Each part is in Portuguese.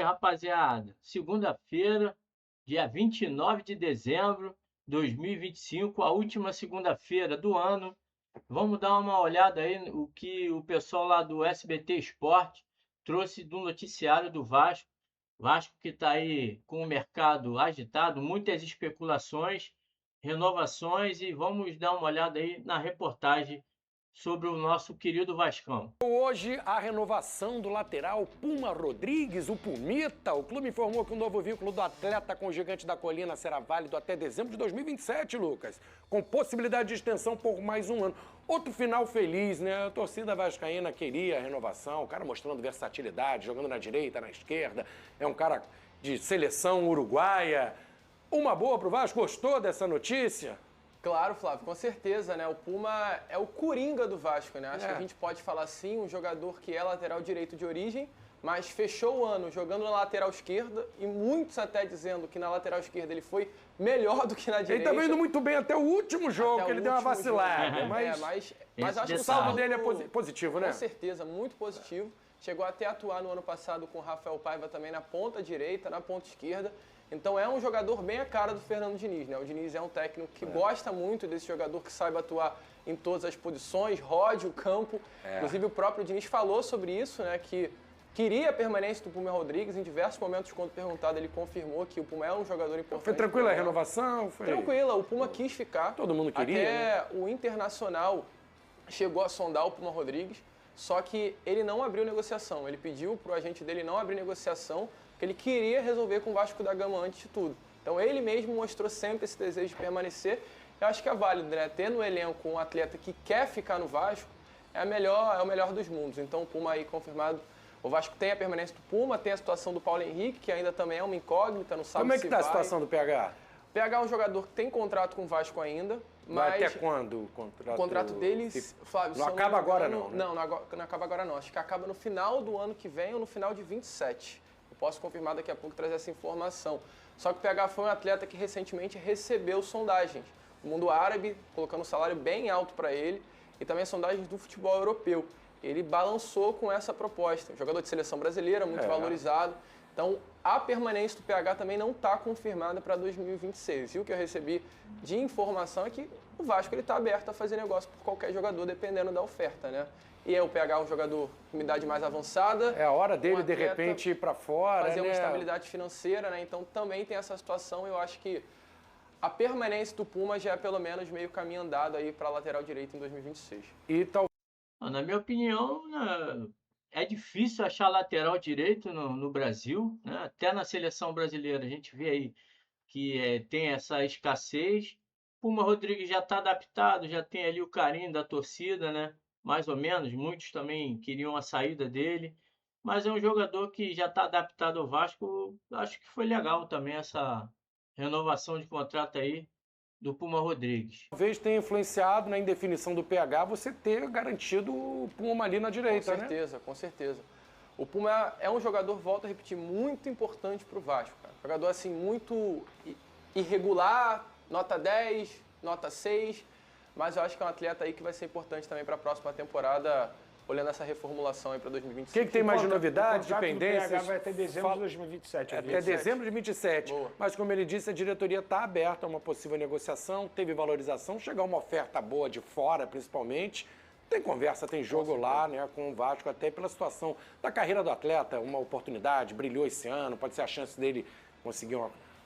Rapaziada, segunda-feira, dia 29 de dezembro de 2025, a última segunda-feira do ano. Vamos dar uma olhada aí no que o pessoal lá do SBT Esporte trouxe do noticiário do Vasco. Vasco que está aí com o mercado agitado, muitas especulações, renovações e vamos dar uma olhada aí na reportagem sobre o nosso querido Vascão. Hoje, a renovação do lateral Puma Rodrigues, o Pumita. O clube informou que o novo vínculo do atleta com o Gigante da Colina será válido até dezembro de 2027, Lucas, com possibilidade de extensão por mais um ano. Outro final feliz, né? A torcida vascaína queria a renovação, o cara mostrando versatilidade, jogando na direita, na esquerda. É um cara de seleção uruguaia. Uma boa pro Vasco, gostou dessa notícia? Claro, Flávio, com certeza, né? O Puma é o coringa do Vasco, né? Acho que a gente pode falar assim, um jogador que é lateral direito de origem, mas fechou o ano jogando na lateral esquerda e muitos até dizendo que na lateral esquerda ele foi melhor do que na direita. Ele tá indo muito bem até o último jogo, que ele deu uma vacilada. Mas acho que o saldo dele é positivo, né? Com certeza, muito positivo. Chegou até a atuar no ano passado com o Rafael Paiva também na ponta direita, na ponta esquerda. Então é um jogador bem a cara do Fernando Diniz, né? O Diniz é um técnico que gosta muito desse jogador que saiba atuar em todas as posições, rode o campo. Inclusive o próprio Diniz falou sobre isso, né? Que queria a permanência do Puma Rodrigues. Em diversos momentos, quando perguntado, ele confirmou que o Puma é um jogador importante. Foi tranquila a renovação? Foi... Tranquila, o Puma quis ficar. Todo mundo queria, Até o Internacional chegou a sondar o Puma Rodrigues, só que ele não abriu negociação. Ele pediu para o agente dele não abrir negociação, que ele queria resolver com o Vasco da Gama antes de tudo. Então ele mesmo mostrou sempre esse desejo de permanecer. Eu acho que é válido, né? Ter no elenco um atleta que quer ficar no Vasco é o melhor dos mundos. Então o Puma aí confirmado. O Vasco tem a permanência do Puma, tem a situação do Paulo Henrique, que ainda também é uma incógnita, não sabe se vai. Como é que tá a situação do PH? O PH é um jogador que tem contrato com o Vasco ainda, mas... Vai até quando o contrato? O contrato deles, Flávio... Não acaba agora não, né? Não acaba agora não. Acho que acaba no final do ano que vem ou no final de 27. Posso confirmar daqui a pouco, trazer essa informação. Só que o PH foi um atleta que recentemente recebeu sondagens do mundo árabe, colocando um salário bem alto para ele, e também sondagens do futebol europeu. Ele balançou com essa proposta. Jogador de seleção brasileira, muito valorizado. Então, a permanência do PH também não está confirmada para 2026. E o que eu recebi de informação é que o Vasco está aberto a fazer negócio por qualquer jogador, dependendo da oferta, né? E aí o PH é um jogador com idade mais avançada. É a hora dele, de repente, ir para fora, fazer uma estabilidade financeira, né? Então também tem essa situação. Eu acho que a permanência do Puma já é pelo menos meio caminho andado aí para a lateral direita em 2026. E tal... Na minha opinião, né, é difícil achar lateral direito no Brasil, né? Até na seleção brasileira a gente vê aí que tem essa escassez. Puma Rodrigues já está adaptado, já tem ali o carinho da torcida, né? Mais ou menos, muitos também queriam a saída dele, mas é um jogador que já está adaptado ao Vasco. Acho que foi legal também essa renovação de contrato aí do Puma Rodrigues. Talvez tenha influenciado na indefinição do PH você ter garantido o Puma ali na direita, né? Com certeza, com certeza. O Puma é um jogador, volto a repetir, muito importante para o Vasco, cara. Jogador assim, muito irregular, nota 10, nota 6, mas eu acho que é um atleta aí que vai ser importante também para a próxima temporada, olhando essa reformulação aí para 2025. O que tem mais de novidades, de pendências? O PH vai até dezembro de 2027. Até dezembro de 2027. Boa. Mas, como ele disse, a diretoria está aberta a uma possível negociação, teve valorização, chegar uma oferta boa de fora, principalmente. Tem conversa, tem jogo lá, né, com o Vasco, até pela situação da carreira do atleta, uma oportunidade, brilhou esse ano, pode ser a chance dele conseguir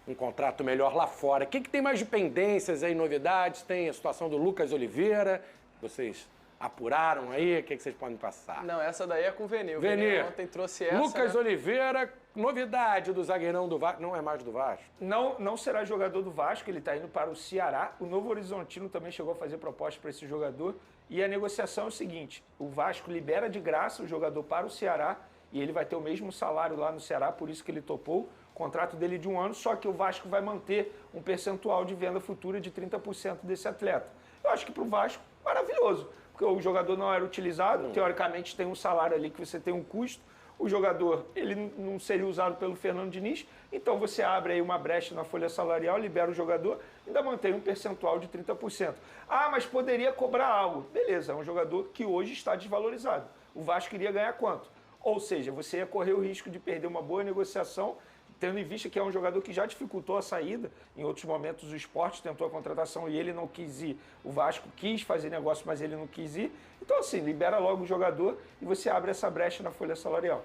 um contrato melhor lá fora. O que tem mais de pendências aí, novidades? Tem a situação do Lucas Oliveira, vocês apuraram aí, o que vocês podem passar? Não, essa daí é com o Veni. O Veni ontem trouxe essa, Lucas né? Oliveira, novidade do zagueirão do Vasco, não é mais do Vasco? Não será jogador do Vasco, ele está indo para o Ceará. O Novo Horizontino também chegou a fazer proposta para esse jogador. E a negociação é o seguinte, o Vasco libera de graça o jogador para o Ceará e ele vai ter o mesmo salário lá no Ceará, por isso que ele topou. O contrato dele é de 1 ano, só que o Vasco vai manter um percentual de venda futura de 30% desse atleta. Eu acho que para o Vasco, maravilhoso, porque o jogador não era utilizado, teoricamente tem um salário ali que você tem um custo, o jogador ele não seria usado pelo Fernando Diniz, então você abre aí uma brecha na folha salarial, libera o jogador, ainda mantém um percentual de 30%. Ah, mas poderia cobrar algo. Beleza, é um jogador que hoje está desvalorizado. O Vasco iria ganhar quanto? Ou seja, você ia correr o risco de perder uma boa negociação, tendo em vista que é um jogador que já dificultou a saída. Em outros momentos o Sport tentou a contratação e ele não quis ir. O Vasco quis fazer negócio, mas ele não quis ir. Então, assim, libera logo o jogador e você abre essa brecha na folha salarial.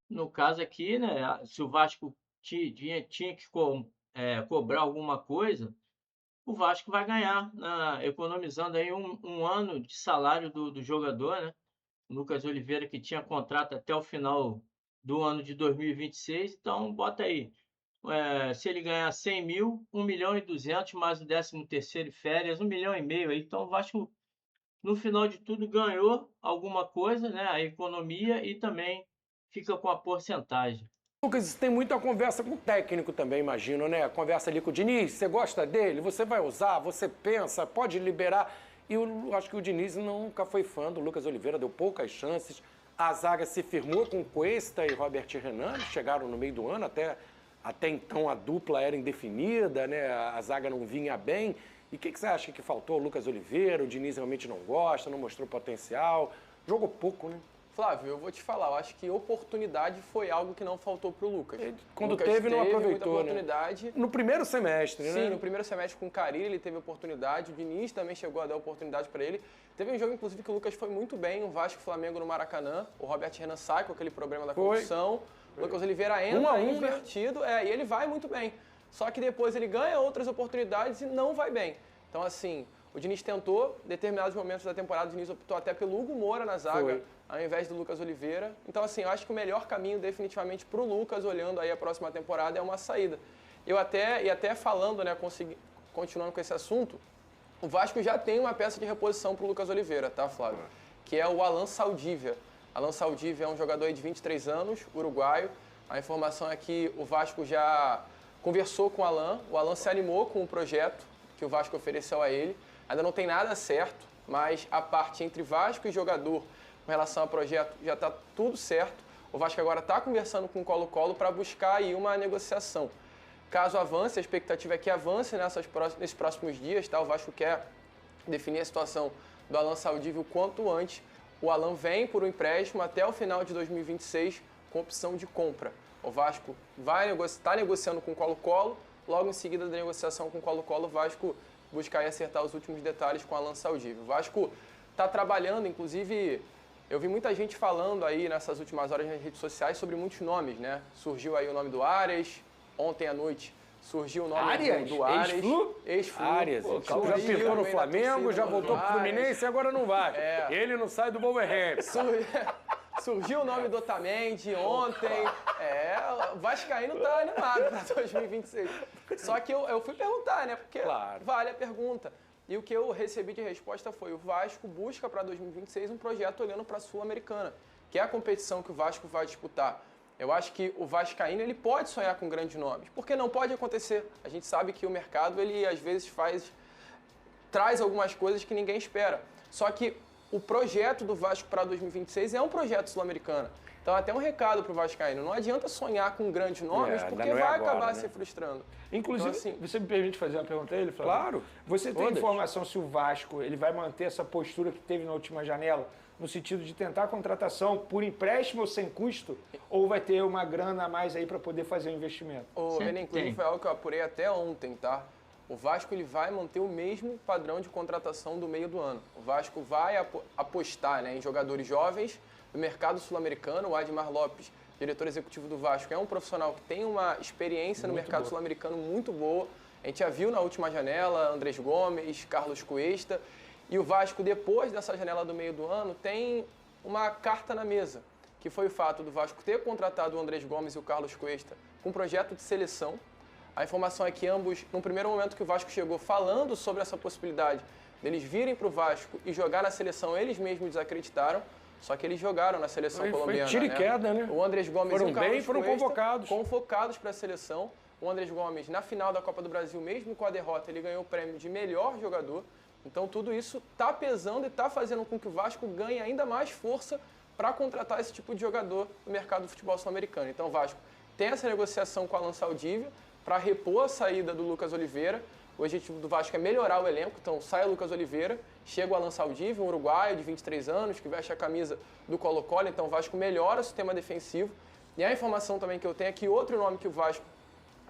No caso aqui, né, se o Vasco tinha que cobrar alguma coisa, o Vasco vai ganhar, economizando aí um ano de salário do jogador, né? Lucas Oliveira, que tinha contrato até o final do ano de 2026, então bota aí. Se ele ganhar 100 mil, 1.200.000, mais o 13º e férias, 1,5 milhão aí. Então o Vasco, no final de tudo, ganhou alguma coisa, né? A economia e também fica com a porcentagem. Lucas, tem muita conversa com o técnico também, imagino, né? Conversa ali com o Diniz, você gosta dele, você vai usar, você pensa, pode liberar. E eu acho que o Diniz nunca foi fã do Lucas Oliveira, deu poucas chances. A zaga se firmou com Cuesta e Robert Renan, chegaram no meio do ano, até então a dupla era indefinida, né? A zaga não vinha bem. E o que você acha que faltou? O Lucas Oliveira, o Diniz realmente não gosta, não mostrou potencial, jogou pouco, né? Flávio, eu vou te falar, eu acho que oportunidade foi algo que não faltou pro Lucas. Quando Lucas teve, não aproveitou, muita oportunidade. Né? No primeiro semestre, né? Sim, no primeiro semestre com o Carille ele teve oportunidade, o Diniz também chegou a dar oportunidade para ele. Teve um jogo, inclusive, que o Lucas foi muito bem, o Vasco e Flamengo no Maracanã. O Robert Renan sai com aquele problema da condução. O Lucas Oliveira entra invertido, e ele vai muito bem. Só que depois ele ganha outras oportunidades e não vai bem. Então, assim, o Diniz tentou, em determinados momentos da temporada, o Diniz optou até pelo Hugo Moura na zaga, ao invés do Lucas Oliveira. Então, assim, eu acho que o melhor caminho, definitivamente, para o Lucas, olhando aí a próxima temporada, é uma saída. Até falando, né, continuando com esse assunto, o Vasco já tem uma peça de reposição para o Lucas Oliveira, tá, Flávio? Que é o Alan Saldívia. Alan Saldívia é um jogador aí de 23 anos, uruguaio. A informação é que o Vasco já conversou com o Alan se animou com o projeto que o Vasco ofereceu a ele. Ainda não tem nada certo, mas a parte entre Vasco e jogador com relação ao projeto já está tudo certo. O Vasco agora está conversando com o Colo-Colo para buscar aí uma negociação. Caso avance, a expectativa é que avance nesses próximos dias, tá? O Vasco quer definir a situação do Alan Saldívia o quanto antes. O Alan vem por um empréstimo até o final de 2026 com opção de compra. O Vasco está negociando com o Colo-Colo, logo em seguida da negociação com o Colo-Colo, o Vasco buscar e acertar os últimos detalhes com o Alan Saldívia. O Vasco está trabalhando, inclusive, eu vi muita gente falando aí nessas últimas horas nas redes sociais sobre muitos nomes, né? Surgiu aí o nome do Arias, ontem à noite surgiu o nome do Arias. Ex-Flu. Arias. Já pintou no Flamengo, já voltou pro Fluminense e agora não vai. Ele não sai do Wolverhampton. Surgiu o nome do Otamendi ontem. O Vascaíno tá animado para 2026. Só que eu fui perguntar, né? Porque vale a pergunta. E o que eu recebi de resposta foi: o Vasco busca para 2026 um projeto olhando para a Sul-Americana, que é a competição que o Vasco vai disputar. Eu acho que o vascaíno ele pode sonhar com grandes nomes, porque não pode acontecer. A gente sabe que o mercado ele às vezes traz algumas coisas que ninguém espera. Só que o projeto do Vasco para 2026 é um projeto sul-americano. Então, até um recado para o vascaíno: não adianta sonhar com grandes nomes, porque vai acabar se frustrando. Inclusive, então, assim, você me permite fazer uma pergunta a ele, Flávio? Claro. Você tem informação se o Vasco ele vai manter essa postura que teve na última janela, no sentido de tentar a contratação por empréstimo ou sem custo, ou vai ter uma grana a mais aí para poder fazer o investimento? Inclusive, foi algo que eu apurei até ontem, tá? O Vasco ele vai manter o mesmo padrão de contratação do meio do ano. O Vasco vai apostar, né, em jogadores jovens do mercado sul-americano. O Admar Lopes, diretor executivo do Vasco, é um profissional que tem uma experiência no mercado sul-americano muito boa. A gente já viu na última janela Andrés Gomes, Carlos Cuesta. E o Vasco, depois dessa janela do meio do ano, tem uma carta na mesa, que foi o fato do Vasco ter contratado o Andrés Gomes e o Carlos Cuesta com um projeto de seleção. A informação é que ambos, no primeiro momento que o Vasco chegou falando sobre essa possibilidade deles virem para o Vasco e jogar na seleção, eles mesmos desacreditaram, só que eles jogaram na seleção colombiana. Foi tiro e queda, né? O Andrés Gomes e o Carlos foram Cuesta, convocados para a seleção. O Andrés Gomes, na final da Copa do Brasil, mesmo com a derrota, ele ganhou o prêmio de melhor jogador. Então, tudo isso está pesando e está fazendo com que o Vasco ganhe ainda mais força para contratar esse tipo de jogador no mercado do futebol sul-americano. Então, o Vasco tem essa negociação com o Alan Saldívia para repor a saída do Lucas Oliveira. O objetivo do Vasco é melhorar o elenco, então sai o Lucas Oliveira, chega o Alan Saldivia, um uruguaio de 23 anos, que veste a camisa do Colo-Colo, então o Vasco melhora o sistema defensivo. E a informação também que eu tenho é que outro nome que o Vasco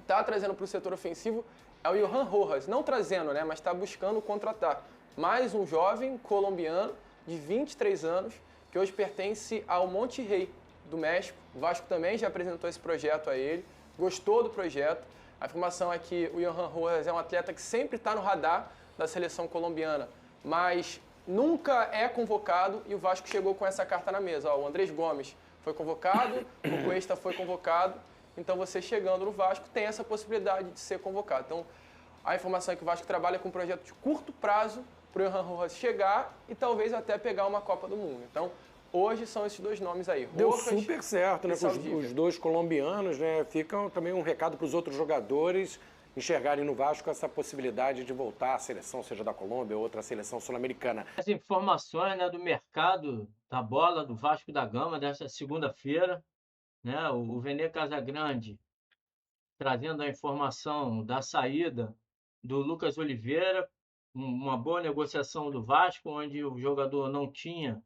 está trazendo para o setor ofensivo é o Johan Rojas. Não trazendo, né, mas está buscando contratar mais um jovem colombiano de 23 anos, que hoje pertence ao Monterrey do México. O Vasco também já apresentou esse projeto a ele, gostou do projeto. A informação é que o Johan Rojas é um atleta que sempre está no radar da seleção colombiana, mas nunca é convocado, e o Vasco chegou com essa carta na mesa. Ó, o Andrés Gomes foi convocado, o Cuesta foi convocado, então você chegando no Vasco tem essa possibilidade de ser convocado. Então a informação é que o Vasco trabalha com um projeto de curto prazo para o Johan Rojas chegar e talvez até pegar uma Copa do Mundo. Então hoje são esses dois nomes aí. Deu Rojas super certo, né? e Com Saldivia. os dois colombianos, né? Fica também um recado para os outros jogadores enxergarem no Vasco essa possibilidade de voltar à seleção, seja da Colômbia ou outra seleção sul-americana. As informações, né, do mercado da bola do Vasco da Gama desta segunda-feira, né? O Vene Casagrande trazendo a informação da saída do Lucas Oliveira, uma boa negociação do Vasco, onde o jogador não tinha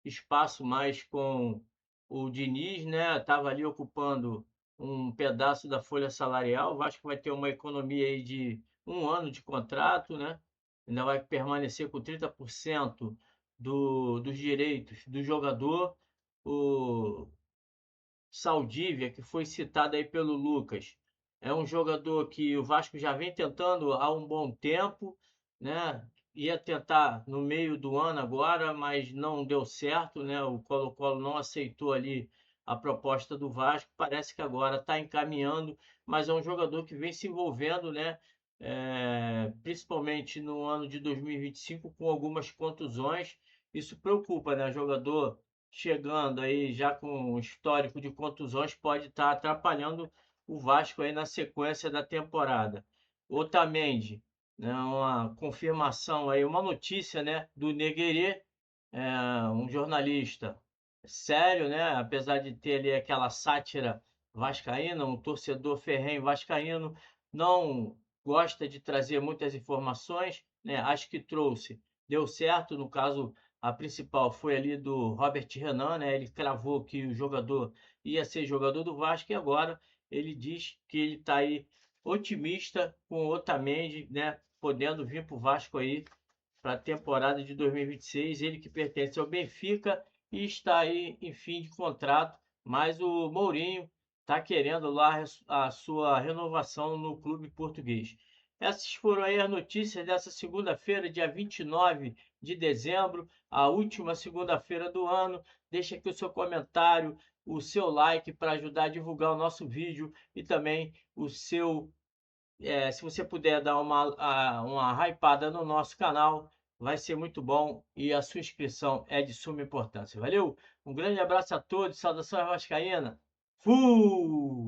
espaço mais com o Diniz, né? Estava ali ocupando um pedaço da folha salarial. O Vasco vai ter uma economia aí de 1 ano de contrato, né? Ainda vai permanecer com 30% dos direitos do jogador. O Saldivia, que foi citado aí pelo Lucas, é um jogador que o Vasco já vem tentando há um bom tempo, né? Ia tentar no meio do ano agora, mas não deu certo, né? O Colo-Colo não aceitou ali a proposta do Vasco. Parece que agora está encaminhando, mas é um jogador que vem se envolvendo, né? Principalmente no ano de 2025, com algumas contusões. Isso preocupa, né? Jogador chegando aí já com um histórico de contusões pode estar atrapalhando o Vasco aí na sequência da temporada. Otamendi, né, uma confirmação aí, uma notícia, né, do Negreira, um jornalista sério, né, apesar de ter ali aquela sátira vascaína, um torcedor ferrenho vascaíno, não gosta de trazer muitas informações, né, acho que trouxe, deu certo, no caso a principal foi ali do Robert Renan, né, ele cravou que o jogador ia ser jogador do Vasco e agora ele diz que ele está aí otimista com o Otamendi, né, podendo vir para o Vasco aí para a temporada de 2026, ele que pertence ao Benfica e está aí em fim de contrato, mas o Mourinho está querendo lá a sua renovação no clube português. Essas foram aí as notícias dessa segunda-feira, dia 29 de dezembro, a última segunda-feira do ano. Deixa aqui o seu comentário, o seu like para ajudar a divulgar o nosso vídeo e também o seu, se você puder dar uma hypada no nosso canal, vai ser muito bom e a sua inscrição é de suma importância. Valeu? Um grande abraço a todos, saudações vascaína. Fui!